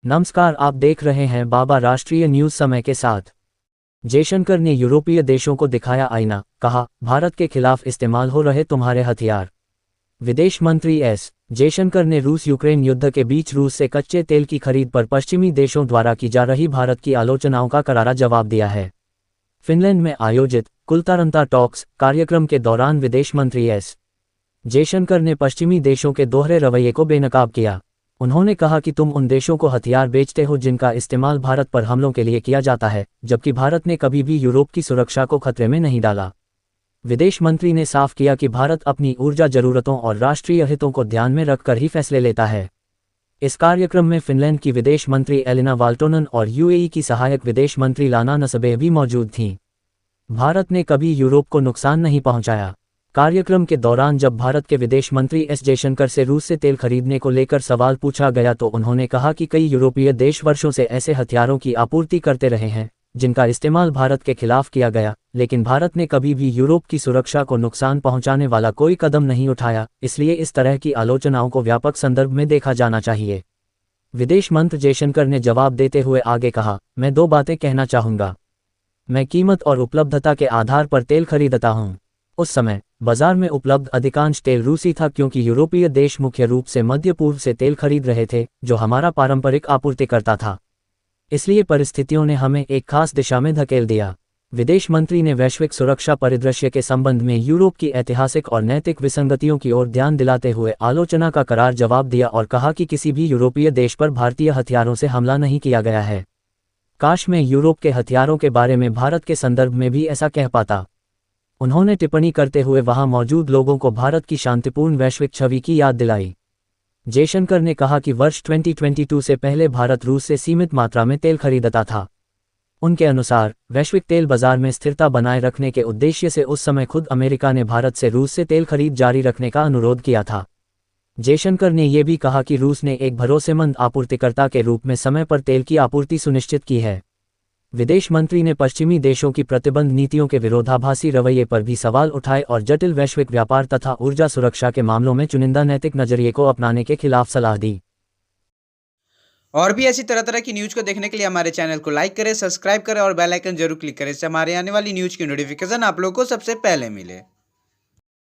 नमस्कार, आप देख रहे हैं बाबा राष्ट्रीय न्यूज समय के साथ। जयशंकर ने यूरोपीय देशों को दिखाया आईना, कहा भारत के खिलाफ इस्तेमाल हो रहे तुम्हारे हथियार। विदेश मंत्री एस जयशंकर ने रूस यूक्रेन युद्ध के बीच रूस से कच्चे तेल की खरीद पर पश्चिमी देशों द्वारा की जा रही भारत की आलोचनाओं का करारा जवाब दिया है। फिनलैंड में आयोजित कुलतारंता टॉक्स कार्यक्रम के दौरान विदेश मंत्री एस जयशंकर ने पश्चिमी देशों के दोहरे रवैये को बेनकाब किया। उन्होंने कहा कि तुम उन देशों को हथियार बेचते हो जिनका इस्तेमाल भारत पर हमलों के लिए किया जाता है, जबकि भारत ने कभी भी यूरोप की सुरक्षा को खतरे में नहीं डाला। विदेश मंत्री ने साफ किया कि भारत अपनी ऊर्जा जरूरतों और राष्ट्रीय हितों को ध्यान में रखकर ही फैसले लेता है। इस कार्यक्रम में फिनलैंड की विदेश मंत्री एलिना वाल्टोनन और यूएई की सहायक विदेश मंत्री लाना नसबेह भी मौजूद थीं। भारत ने कभी यूरोप को नुकसान नहीं पहुंचाया। कार्यक्रम के दौरान जब भारत के विदेश मंत्री एस जयशंकर से रूस से तेल खरीदने को लेकर सवाल पूछा गया तो उन्होंने कहा कि कई यूरोपीय देश वर्षों से ऐसे हथियारों की आपूर्ति करते रहे हैं जिनका इस्तेमाल भारत के खिलाफ किया गया, लेकिन भारत ने कभी भी यूरोप की सुरक्षा को नुकसान पहुंचाने वाला कोई कदम नहीं उठाया। इसलिए इस तरह की आलोचनाओं को व्यापक संदर्भ में देखा जाना चाहिए। विदेश मंत्री जयशंकर ने जवाब देते हुए आगे कहा, मैं दो बातें कहना चाहूंगा। मैं कीमत और उपलब्धता के आधार पर तेल खरीदता हूं। उस समय बाजार में उपलब्ध अधिकांश तेल रूसी था क्योंकि यूरोपीय देश मुख्य रूप से मध्य पूर्व से तेल खरीद रहे थे, जो हमारा पारंपरिक आपूर्तिकर्ता था। इसलिए परिस्थितियों ने हमें एक खास दिशा में धकेल दिया। विदेश मंत्री ने वैश्विक सुरक्षा परिदृश्य के संबंध में यूरोप की ऐतिहासिक और नैतिक विसंगतियों की ओर ध्यान दिलाते हुए आलोचना का करार जवाब दिया और कहा कि किसी भी यूरोपीय देश पर भारतीय हथियारों से हमला नहीं किया गया है। काश मैं यूरोप के हथियारों के बारे में भारत के संदर्भ में भी ऐसा कह पाता। उन्होंने टिप्पणी करते हुए वहां मौजूद लोगों को भारत की शांतिपूर्ण वैश्विक छवि की याद दिलाई। जयशंकर ने कहा कि वर्ष 2022 से पहले भारत रूस से सीमित मात्रा में तेल खरीदता था। उनके अनुसार वैश्विक तेल बाजार में स्थिरता बनाए रखने के उद्देश्य से उस समय खुद अमेरिका ने भारत से रूस से तेल खरीद जारी रखने का अनुरोध किया था। जयशंकर ने यह भी कहा कि रूस ने एक भरोसेमंद आपूर्तिकर्ता के रूप में समय पर तेल की आपूर्ति सुनिश्चित की है। विदेश मंत्री ने पश्चिमी देशों की प्रतिबंध नीतियों के विरोधाभासी रवैये पर भी सवाल उठाए और जटिल वैश्विक व्यापार तथा ऊर्जा सुरक्षा के मामलों में चुनिंदा नैतिक नजरिए को अपनाने के खिलाफ सलाह दी। और भी ऐसी तरह तरह की न्यूज को देखने के लिए हमारे चैनल को लाइक करें, सब्सक्राइब करें और बेल आइकन जरूर क्लिक करें, इससे हमारे आने वाली न्यूज की नोटिफिकेशन आप लोगों को सबसे पहले मिले।